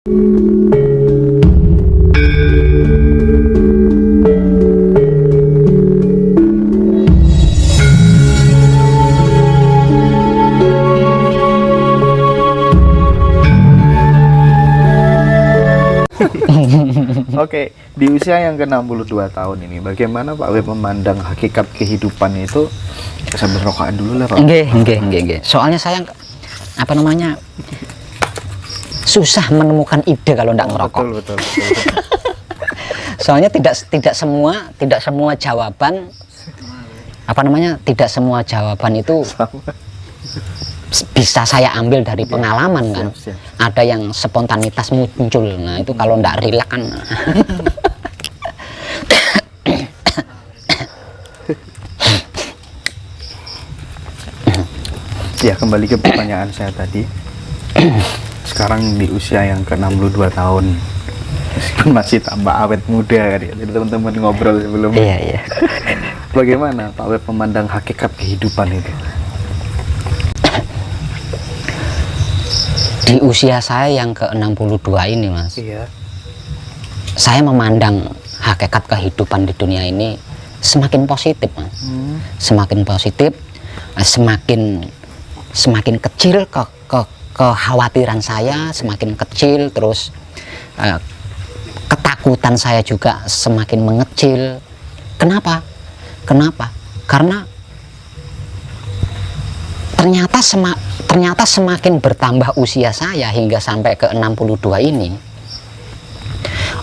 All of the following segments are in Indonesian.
Oke, di usia yang ke-62 tahun ini, bagaimana Pak Web memandang hakikat kehidupan itu? Sambil rokokan dulu lah Pak. Nggih. Soalnya saya susah menemukan ide kalau enggak ngerokok. Betul. Soalnya tidak semua jawaban tidak semua jawaban itu bisa saya ambil dari pengalaman kan. Siap. Ada yang spontanitas muncul. Nah, itu kalau enggak rileks kan. Ya, kembali ke pertanyaan saya tadi. Sekarang di usia yang ke-62 tahun, meskipun masih tambah awet muda kan ya. Jadi teman-teman ngobrol sebelum. Iya. Bagaimana Pak Web memandang hakikat kehidupan itu? Di usia saya yang ke-62 ini, Mas. Iya. Saya memandang hakikat kehidupan di dunia ini semakin positif, Mas. Semakin positif, semakin kecil kekhawatiran saya, semakin kecil, terus ketakutan saya juga semakin mengecil. Kenapa? Karena ternyata semakin bertambah usia saya hingga sampai ke 62 ini,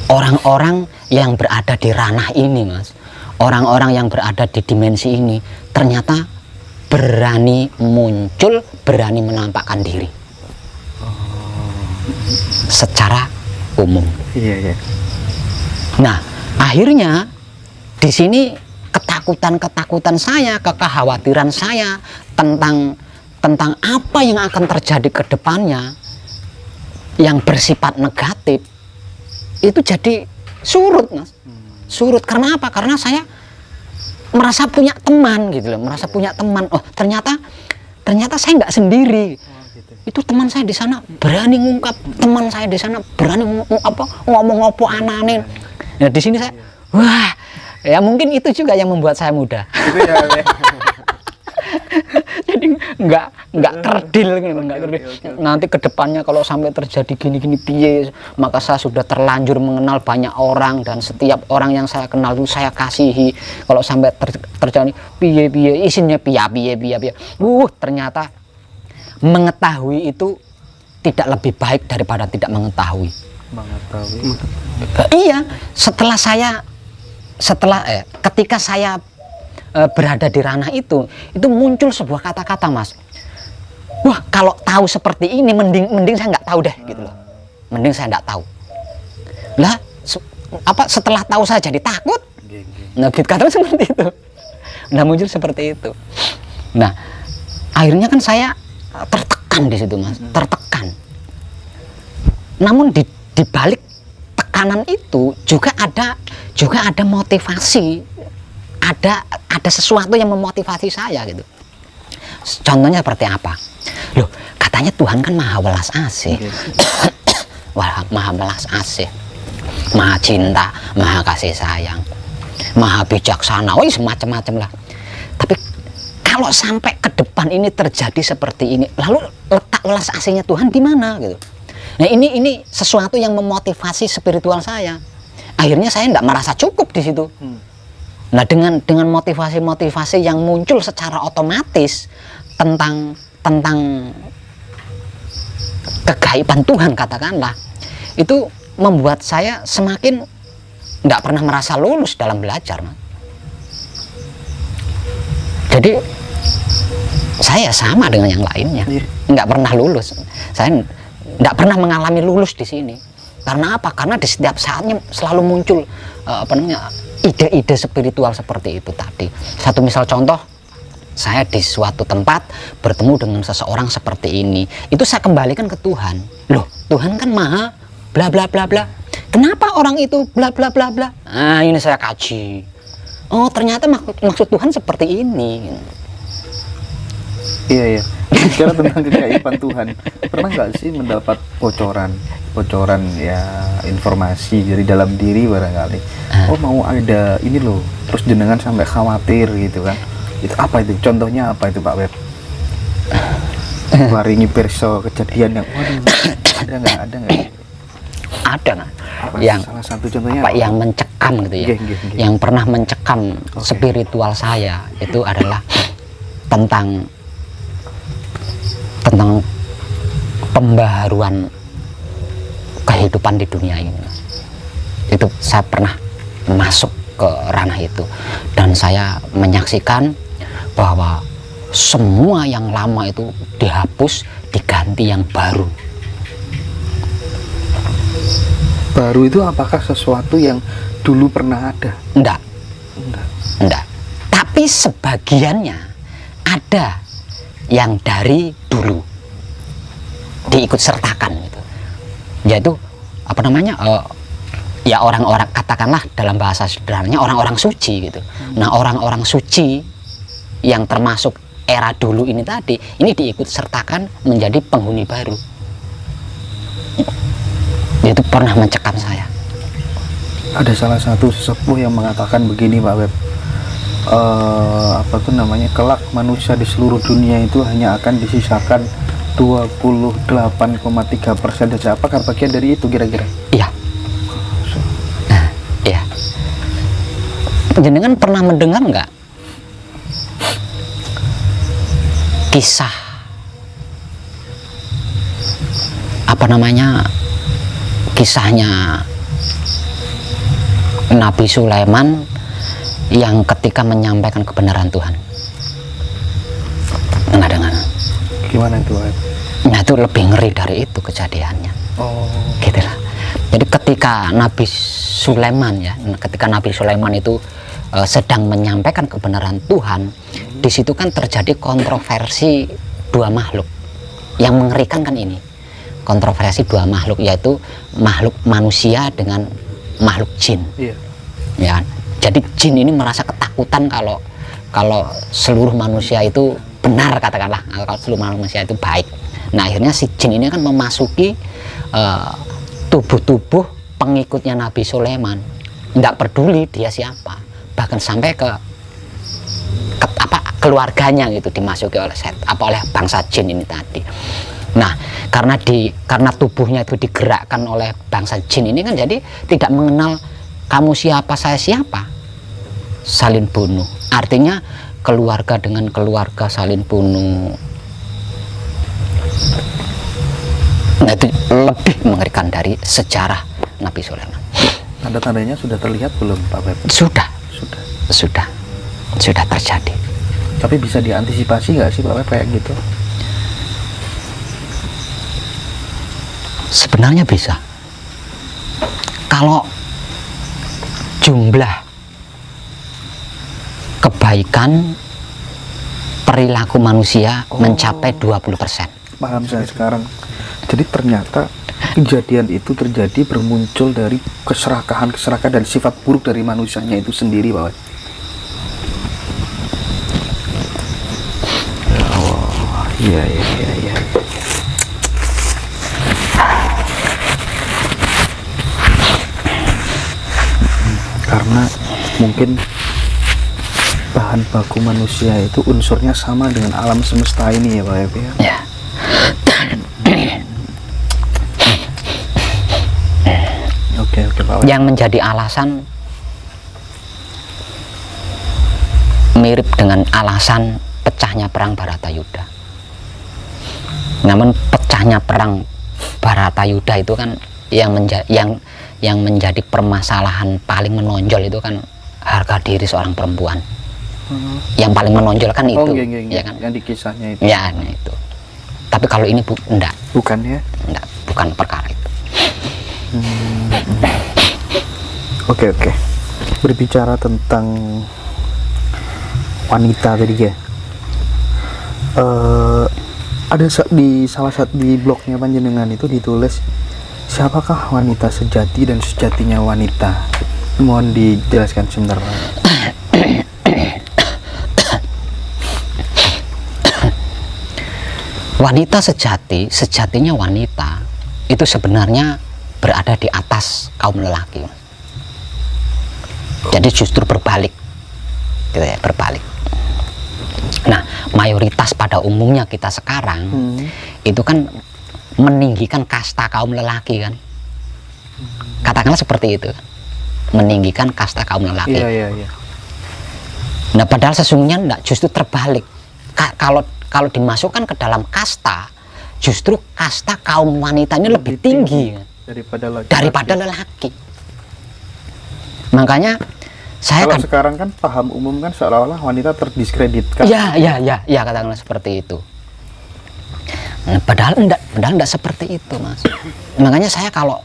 orang-orang yang berada di ranah ini, Mas, orang-orang yang berada di dimensi ini ternyata berani muncul, berani menampakkan diri secara umum. Iya. Nah, akhirnya di sini ketakutan saya, kekhawatiran saya tentang apa yang akan terjadi ke depannya yang bersifat negatif itu jadi surut, Mas. Surut karena apa? Karena saya merasa punya teman gitu loh, merasa punya teman. Oh, ternyata saya nggak sendiri. Itu teman saya di sana berani ngungkap, teman saya di sana berani ngomong apa anane. Nah, di sini saya wah, ya mungkin itu juga yang membuat saya muda. Itu ya. Jadi nggak kerdil gitu, nggak kerdil. Nanti kedepannya kalau sampai terjadi gini piye, maka saya sudah terlanjur mengenal banyak orang dan setiap orang yang saya kenal itu saya kasihi. Kalau sampai terjadi piye isinya piye. Ternyata mengetahui itu tidak lebih baik daripada tidak mengetahui. Iya, ketika saya berada di ranah itu muncul sebuah kata-kata, Mas. Wah, kalau tahu seperti ini mending saya nggak tahu deh gitu loh. Mending saya nggak tahu. Lah, setelah tahu saya jadi takut. Nah, gitu kata seperti itu. Nah, muncul seperti itu. Nah, akhirnya kan saya tertekan di situ, Mas. Tertekan. Namun di balik tekanan itu juga ada motivasi. Ada sesuatu yang memotivasi saya gitu. Contohnya seperti apa? Loh, katanya Tuhan kan maha welas asih. Maha welas asih, maha cinta, maha kasih sayang, maha bijaksana, semacam-macam lah. Tapi kalau sampai ke depan ini terjadi seperti ini, lalu letak welas asihnya Tuhan di mana gitu? Nah, ini sesuatu yang memotivasi spiritual saya. Akhirnya saya tidak merasa cukup di situ. Nah, dengan motivasi-motivasi yang muncul secara otomatis tentang kegaiban Tuhan katakanlah, itu membuat saya semakin nggak pernah merasa lulus dalam belajar, Mas. Jadi saya sama dengan yang lainnya, nggak pernah lulus. Saya nggak pernah mengalami lulus di sini. Karena apa? Karena di setiap saatnya selalu muncul ide-ide spiritual seperti itu tadi. Satu misal contoh, saya di suatu tempat bertemu dengan seseorang seperti ini, itu saya kembalikan ke Tuhan. Loh, Tuhan kan maha bla bla bla bla. Kenapa orang itu bla bla bla bla? Nah, ini saya kaji. Oh, ternyata maksud Tuhan seperti ini. Iya. Bicara tentang keajaiban Tuhan, pernah nggak sih mendapat bocoran ya informasi dari dalam diri barangkali, oh mau ada ini loh, terus jenengan sampai khawatir gitu kan? Itu apa itu? Contohnya apa itu Pak Web? Waringi perso kejadian yang waduh, ada nggak? Ada nggak? Apa Yang salah satu contohnya apa yang mencekam gitu ya? Nggih. Yang pernah mencekam spiritual saya itu adalah tentang pembaharuan kehidupan di dunia ini. Itu saya pernah masuk ke ranah itu dan saya menyaksikan bahwa semua yang lama itu dihapus, diganti yang baru. Baru itu apakah sesuatu yang dulu pernah ada? Enggak. Tapi sebagiannya ada yang dari dulu diikut sertakan gitu. Yaitu apa namanya? Ya orang-orang, katakanlah dalam bahasa sederhananya orang-orang suci gitu. Nah, orang-orang suci yang termasuk era dulu ini tadi, ini diikut sertakan menjadi penghuni baru. Itu pernah mencekam saya. Ada salah satu sesepuh yang mengatakan begini Pak Web, apa tuh namanya, kelak manusia di seluruh dunia itu hanya akan disisakan 28,3% saja. Apakah bagian dari itu kira-kira? Iya. Nah, iya. Jenengan pernah mendengar nggak kisah apa namanya, kisahnya Nabi Sulaiman yang ketika menyampaikan kebenaran Tuhan? Nggak dengar? Gimana itu Pak? Nah, itu lebih ngeri dari itu kejadiannya. Oh, Gitu lah. Jadi ketika Nabi Sulaiman itu sedang menyampaikan kebenaran Tuhan, di situ kan terjadi kontroversi dua makhluk. Yang mengerikan kan ini, kontroversi dua makhluk, yaitu makhluk manusia dengan makhluk jin. iya. Ya, jadi jin ini merasa ketakutan kalau seluruh manusia itu benar, katakanlah kalau seluruh manusia itu baik. Nah, akhirnya si jin ini kan memasuki tubuh-tubuh pengikutnya Nabi Sulaiman, nggak peduli dia siapa, bahkan sampai ke keluarganya gitu dimasuki oleh oleh bangsa jin ini tadi. Nah, karena tubuhnya itu digerakkan oleh bangsa jin ini kan, jadi tidak mengenal kamu siapa, saya siapa, saling bunuh. Artinya keluarga dengan keluarga saling bunuh. Nah, itu lebih mengerikan dari sejarah Nabi Sulaiman. Tanda-tandanya sudah terlihat belum Pak Web? Sudah terjadi. Tapi bisa diantisipasi nggak sih Pak Web kayak gitu? Sebenarnya bisa. Kalau jumlah kebaikan perilaku manusia mencapai 20%. Paham saya sekarang. Jadi ternyata kejadian itu terjadi bermuncul dari keserakahan dan sifat buruk dari manusianya itu sendiri Pak Web. Iya. Karena mungkin bahan baku manusia itu unsurnya sama dengan alam semesta ini ya Pak Web ya. Ya. Oke Pak Web. Yang menjadi alasan mirip dengan alasan pecahnya perang Baratayuda. Namun pecahnya perang Baratayuda itu kan yang menjadi permasalahan paling menonjol itu kan harga diri seorang perempuan. Yang paling menonjol kan itu, ya kan? Yang di kisahnya itu. Ya, nah itu. Tapi kalau ini enggak. Bukan ya? Enggak, bukan perkara itu. Oke. Berbicara tentang wanita tadi ya. Ada di salah satu di blognya panjenengan itu ditulis, siapakah wanita sejati dan sejatinya wanita? Mohon dijelaskan sebentar Pak. Wanita sejatinya wanita itu sebenarnya berada di atas kaum lelaki. Jadi justru berbalik, gitu ya, berbalik. Nah, mayoritas pada umumnya kita sekarang itu kan meninggikan kasta kaum lelaki kan, katakanlah seperti itu, meninggikan kasta kaum lelaki. Iya. Nah, padahal sesungguhnya enggak, justru terbalik. Kalau dimasukkan ke dalam kasta, justru kasta kaum wanita ini lebih tinggi daripada lelaki. Makanya saya kalau kan sekarang kan paham umum kan seolah-olah wanita terdiskreditkan. Ya, katakanlah seperti itu. Nah, padahal enggak seperti itu, Mas. Makanya saya kalau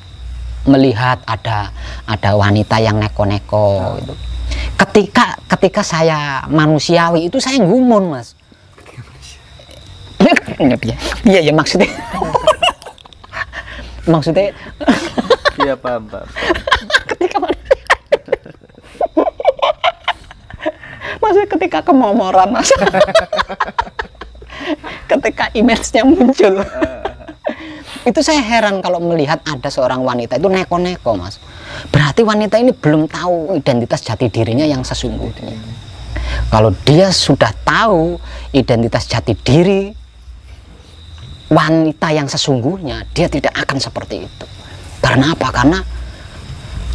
melihat ada wanita yang neko-neko itu, ketika saya manusiawi itu saya gumun, Mas. Iya maksudnya Iya, paham. Maksudnya ketika kemomoran, Mas. Ketika image-nya muncul. Itu saya heran kalau melihat ada seorang wanita itu neko-neko, Mas. Berarti wanita ini belum tahu identitas jati dirinya yang sesungguhnya. Kalau dia sudah tahu identitas jati diri wanita yang sesungguhnya, dia tidak akan seperti itu. Karena apa? Karena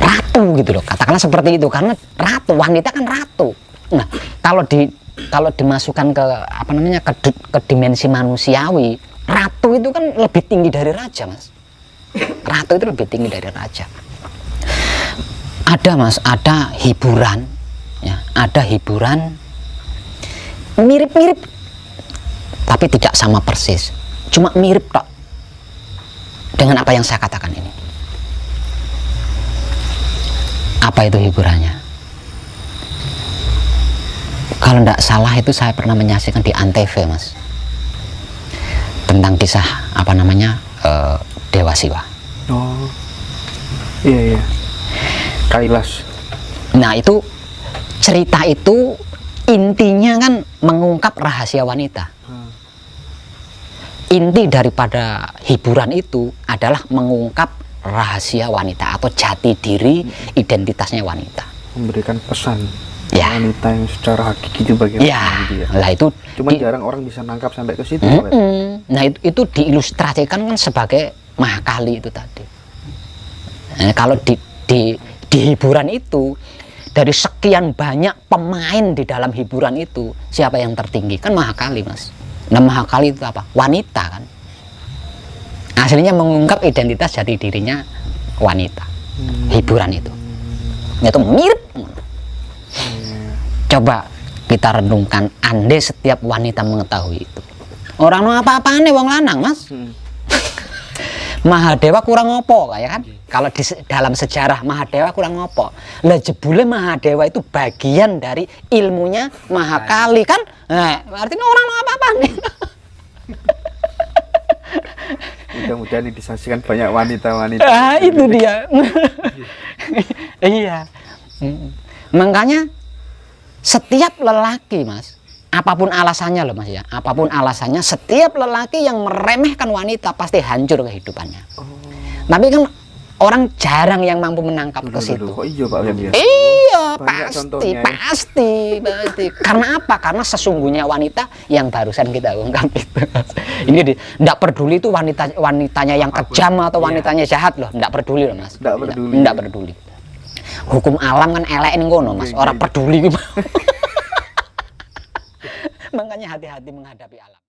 ratu gitu loh. Katakanlah seperti itu, karena ratu, wanita kan ratu. Nah, kalau dimasukkan ke apa namanya ke dimensi manusiawi, ratu itu kan lebih tinggi dari raja, Mas. Ratu itu lebih tinggi dari raja. Ada, Mas, ada hiburan, ya, ada hiburan mirip-mirip, tapi tidak sama persis, cuma mirip tok dengan apa yang saya katakan ini. Apa itu hiburannya? Kalau tidak salah itu saya pernah menyaksikan di Antv, Mas, tentang kisah apa namanya Dewa Siwa. Oh, iya. Kailas. Nah, itu cerita itu intinya kan mengungkap rahasia wanita. Inti daripada hiburan itu adalah mengungkap rahasia wanita atau jati diri identitasnya wanita. Memberikan pesan ya, wanita yang secara hakiki itu bagaimana ya, gitu ya. Lah itu cuma jarang orang bisa nangkap sampai ke situ. Nah, itu diilustrasikan kan sebagai Mahakali itu tadi. Nah, kalau di hiburan itu, dari sekian banyak pemain di dalam hiburan itu, siapa yang tertinggi? Kan Mahakali, Mas. Nah, Mahakali itu apa? Wanita kan. Aslinya mengungkap identitas jati dirinya wanita. Hiburan itu mirip. Coba kita renungkan, andai setiap wanita mengetahui itu. Orang no apa-apaan nih wong lanang, Mas. Mahadewa kurang ngopo, ya kan? Kalau di dalam sejarah Mahadewa kurang ngopo. Lah jebule Mahadewa itu bagian dari ilmunya Mahakali kan? Nah, artinya orang no apa-apaan nih. Mudah-mudahan disaksikan banyak wanita-wanita. Itu dia. Iya. Makanya setiap lelaki, Mas, apapun alasannya loh, Mas, ya, apapun alasannya, setiap lelaki yang meremehkan wanita pasti hancur kehidupannya. Tapi kan orang jarang yang mampu menangkap ke situ. Kok iya, Pak Lem, ya? Iya, Banyak pasti. Karena apa? Karena sesungguhnya wanita yang barusan kita ungkap itu. Ini tidak peduli itu wanitanya yang kejam atau wanitanya jahat loh, tidak peduli loh, Mas. Tidak peduli. Hukum alam kan elek ini ngono, Mas. Orang peduli. Makanya hati-hati menghadapi alam.